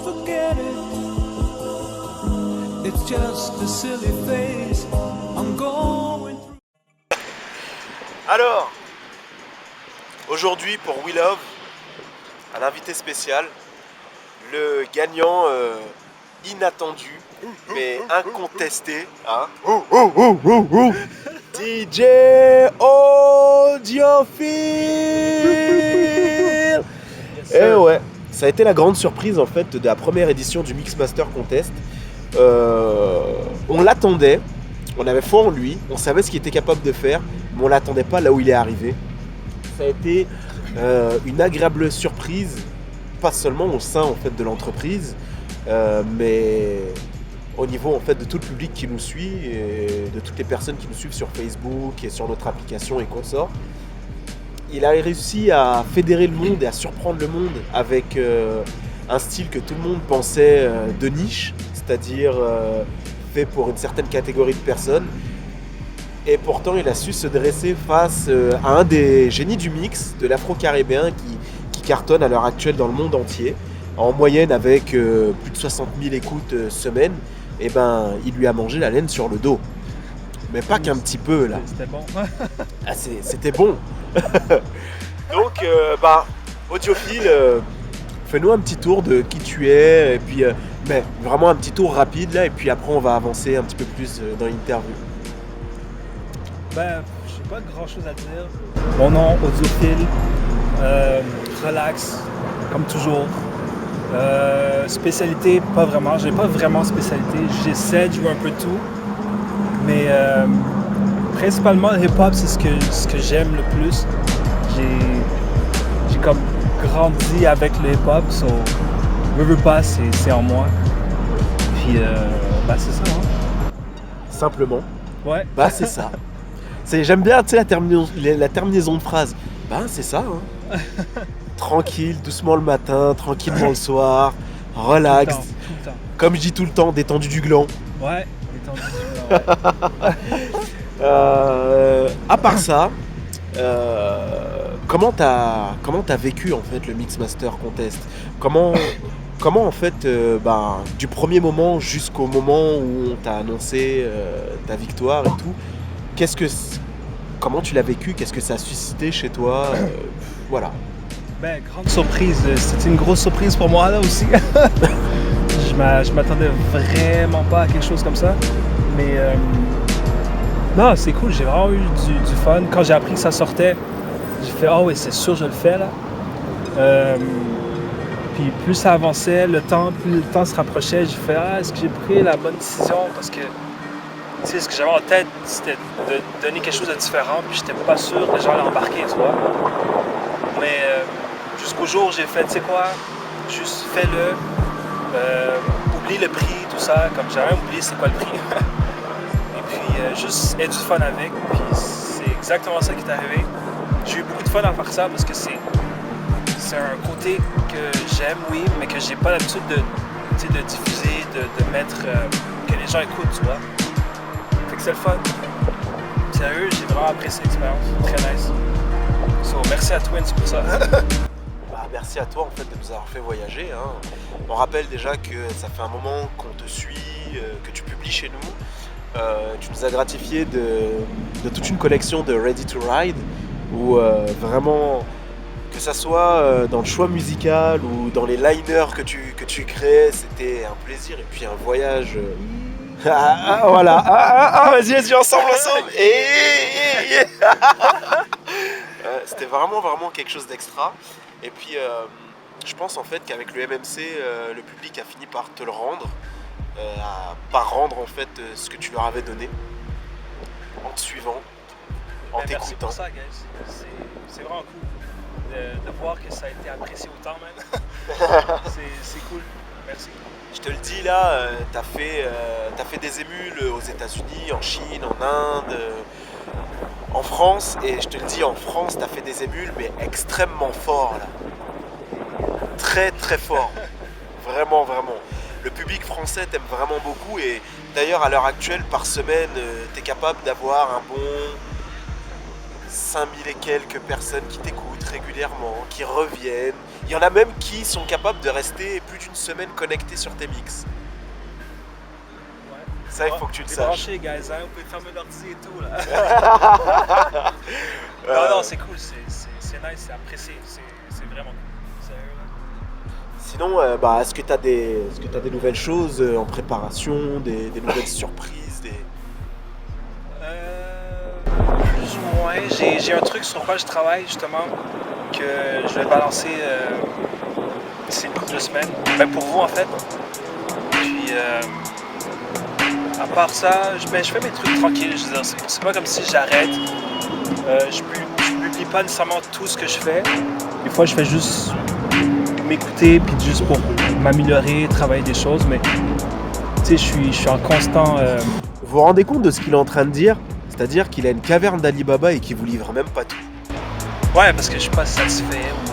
forget it. It's just a silly phase I'm going through. Alors, aujourd'hui pour We Love, un invité spécial, le gagnant inattendu, mais incontesté, hein, DJ Audiophile. Et ouais, ça a été la grande surprise en fait de la première édition du Mixmaster Contest. On l'attendait, on avait foi en lui, on savait ce qu'il était capable de faire, mais on l'attendait pas là où il est arrivé. Ça a été une agréable surprise, pas seulement au sein en fait de l'entreprise, mais au niveau en fait de tout le public qui nous suit et de toutes les personnes qui nous suivent sur Facebook et sur notre application et consorts. Il a réussi à fédérer le monde et à surprendre le monde avec un style que tout le monde pensait de niche, c'est-à-dire fait pour une certaine catégorie de personnes. Et pourtant, il a su se dresser face à un des génies du mix, de l'afro-caribéen qui cartonne à l'heure actuelle dans le monde entier. En moyenne, avec plus de 60 000 écoutes semaine, et ben, il lui a mangé la laine sur le dos. Mais pas qu'un petit peu, là. C'était bon. C'était bon. Donc, Audiophile, fais-nous un petit tour de qui tu es, et puis mais vraiment un petit tour rapide, là, et puis après, on va avancer un petit peu plus dans l'interview. Ben, je n'ai pas grand chose à dire. Mon nom, Audiophile, relax, comme toujours. Spécialité, pas vraiment. J'ai pas vraiment de spécialité. J'essaie de jouer un peu de tout. Mais principalement, le hip-hop, c'est ce que j'aime le plus. J'ai comme grandi avec le hip-hop, so veux pas, c'est en moi. Puis, c'est ça, hein? Simplement. Ouais. Bah, c'est ça. J'aime bien, tu sais, la terminaison de phrase. Bah, c'est ça, hein. Tranquille, doucement le matin, tranquillement le soir, relax. Tout le temps. Comme je dis tout le temps, détendu du gland. Ouais, détendu du gland, ouais. À part ça, comment t'as vécu en fait le Mixmaster Contest? Comment en fait, du premier moment jusqu'au moment où on t'a annoncé ta victoire et tout, comment tu l'as vécu? Qu'est-ce que ça a suscité chez toi? Voilà. Ben, grande surprise. C'était une grosse surprise pour moi là aussi. Je m'attendais vraiment pas à quelque chose comme ça. Mais non, c'est cool. J'ai vraiment eu du fun. Quand j'ai appris que ça sortait, j'ai fait « Ah oui, c'est sûr, je le fais là. » Puis plus ça avançait, plus le temps se rapprochait, j'ai fait « Ah, est-ce que j'ai pris la bonne décision? » Parce que ce que j'avais en tête, c'était de donner quelque chose de différent. Puis j'étais pas sûr que les gens allaient embarquer, tu vois. Mais jusqu'au jour où j'ai fait, tu sais quoi, juste fais-le, oublie le prix, tout ça, comme j'avais même oublié c'est quoi le prix. Et puis juste aie du fun avec, puis c'est exactement ça qui est arrivé. J'ai eu beaucoup de fun à faire ça parce que c'est un côté que j'aime, oui, mais que j'ai pas l'habitude de diffuser, de mettre, que les gens écoutent, tu vois. Fait que c'est le fun. Sérieux, j'ai vraiment apprécié l'expérience, très nice. So, merci à Twins pour ça. Merci à toi en fait de nous avoir fait voyager, hein. On rappelle déjà que ça fait un moment qu'on te suit, que tu publies chez nous. Tu nous as gratifié de toute une collection de Ready to Ride où vraiment, que ça soit dans le choix musical ou dans les liners que tu crées, c'était un plaisir et puis un voyage. Voilà, vas-y, ensemble. C'était vraiment quelque chose d'extra. Et puis, je pense en fait qu'avec le MMC, le public a fini par te le rendre, par rendre en fait ce que tu leur avais donné, en te suivant, en t'écoutant. Merci pour ça, guys. C'est vraiment cool de voir que ça a été apprécié autant, man. c'est cool. Merci. Je te le dis là, t'as fait des émules aux États-Unis, en Chine, en Inde, en France, et je te le dis, en France, t'as fait des émules, mais extrêmement fort là. Très très fort. Vraiment. Le public français t'aime vraiment beaucoup, et d'ailleurs à l'heure actuelle, par semaine, t'es capable d'avoir un bon 5000 et quelques personnes qui t'écoutent régulièrement, qui reviennent. Il y en a même qui sont capables de rester plus d'une semaine connectés sur tes mix. Ça, il faut que tu le saches. Branché, guys, hein? Vous pouvez fermer l'ordi et tout, là. Non, c'est cool, c'est nice, c'est apprécié, c'est vraiment cool. Sérieux, là. Sinon, est-ce que tu as des nouvelles choses en préparation, des nouvelles surprises Plus ou moins. J'ai un truc sur quoi je travaille, justement, que je vais balancer d'ici une couple de semaines. Ben, pour vous, en fait. Puis, à part ça, je fais mes trucs tranquilles. Je veux dire, c'est pas comme si j'arrête. Je publie pas nécessairement tout ce que je fais. Des fois, je fais juste m'écouter, puis juste pour m'améliorer, travailler des choses. Mais, tu sais, je suis en constant... Vous vous rendez compte de ce qu'il est en train de dire? C'est-à-dire qu'il a une caverne d'Alibaba et qu'il vous livre même pas tout. Ouais, parce que je suis pas satisfait ou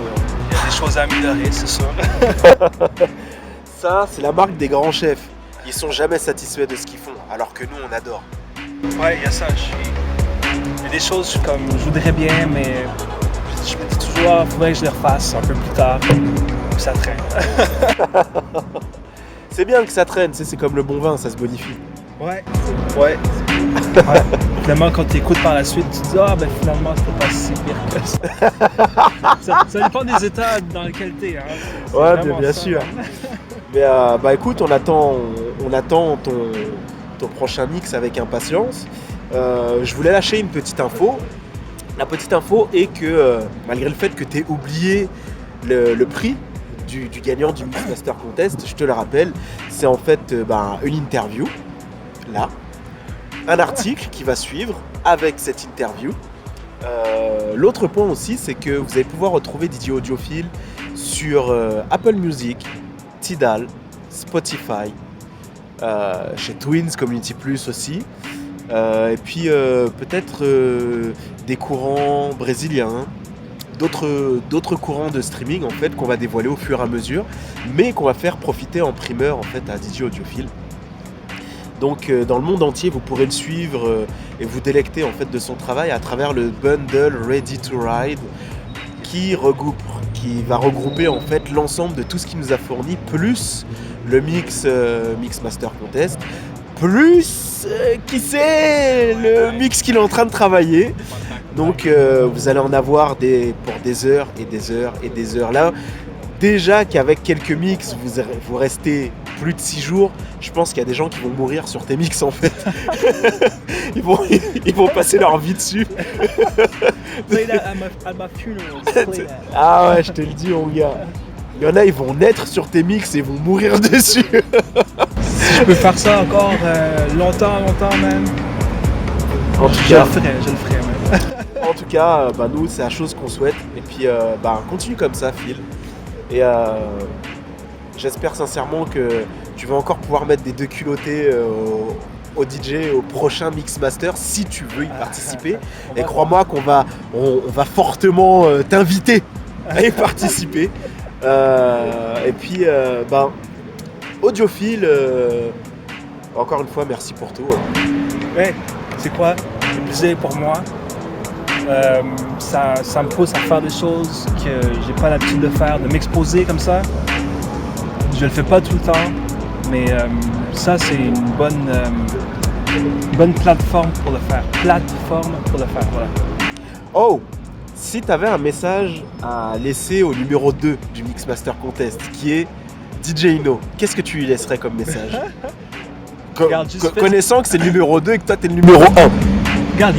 il y a des choses à améliorer, c'est sûr. Ça, c'est la marque des grands chefs. Ils sont jamais satisfaits de ce qu'ils font, alors que nous, on adore. Ouais, il y a ça. Il y a des choses comme je voudrais bien, mais je me dis toujours, il faudrait que je les refasse un peu plus tard. Puis ça traîne. C'est bien que ça traîne, c'est comme le bon vin, ça se bonifie. Ouais. Ouais. Finalement, quand tu écoutes par la suite, tu te dis ben finalement, c'était pas si pire que ça. Ça dépend des états dans lesquels t'es. Hein. Ouais, bien sûr. Mais écoute, on attend ton prochain mix avec impatience. Je voulais lâcher une petite info. La petite info est que malgré le fait que tu aies oublié le prix du gagnant du Mix Master Contest, je te le rappelle, c'est en fait une interview, là, un article qui va suivre avec cette interview. L'autre point aussi, c'est que vous allez pouvoir retrouver DJ Audiophile sur Apple Music, Tidal, Spotify, chez Twins Community Plus aussi, et puis peut-être des courants brésiliens, d'autres courants de streaming en fait qu'on va dévoiler au fur et à mesure, mais qu'on va faire profiter en primeur en fait à DJ Audiophile. Donc dans le monde entier, vous pourrez le suivre et vous délecter en fait de son travail à travers le bundle Ready to Ride qui va regrouper en fait l'ensemble de tout ce qu'il nous a fourni, plus le Mix Master Contest, plus qui sait le mix qu'il est en train de travailler. Donc vous allez en avoir pour des heures et des heures et des heures. Là, déjà qu'avec quelques mix, vous restez plus de 6 jours, je pense qu'il y a des gens qui vont mourir sur tes mix en fait. ils vont passer leur vie dessus. Play that at my funeral. Play that. Ah ouais, je te le dis mon gars. Il y en a, ils vont naître sur tes mix et vont mourir dessus. Si je peux faire ça encore longtemps même, en tout je cas, le ferai même. En tout cas, nous, c'est la chose qu'on souhaite. Et puis, continue comme ça, Phil. Et j'espère sincèrement que tu vas encore pouvoir mettre des deux culottés au DJ au prochain Mix Master si tu veux y participer. Et crois-moi qu'on va fortement t'inviter à y participer. Et puis, Audiophile, encore une fois, merci pour tout. Ouais, c'est quoi? C'est un plaisir pour moi. Ça me pousse à faire des choses que j'ai pas l'habitude de faire, de m'exposer comme ça. Je le fais pas tout le temps, mais ça c'est une bonne plateforme pour le faire. Voilà. Oh, si tu avais un message à laisser au numéro 2 du Mix Master Contest, qui est DJ Ino, qu'est-ce que tu lui laisserais comme message? Connaissant que c'est le numéro 2 et que toi t'es le numéro 1. Regarde,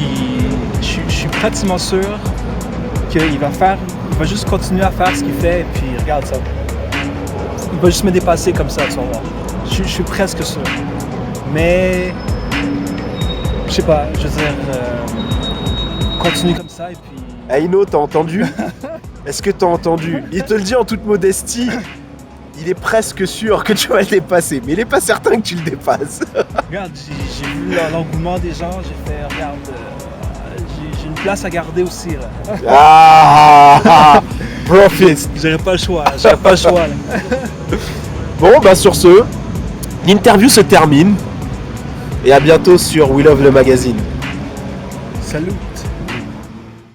je suis pratiquement sûr qu'il va juste continuer à faire ce qu'il fait et puis regarde ça. Il va juste me dépasser comme ça, tu vas voir. Je suis presque sûr. Mais je sais pas, je veux dire, continue comme ça et puis... Aino, t'as entendu? Est-ce que t'as entendu? Il te le dit en toute modestie, il est presque sûr que tu vas le dépasser, mais il n'est pas certain que tu le dépasses. Regarde, j'ai vu l'engouement des gens, j'ai fait, regarde, j'ai une place à garder aussi là. Ah, profit. J'aurais pas le choix là. Bon, sur ce, l'interview se termine et à bientôt sur We Love le magazine. Salut.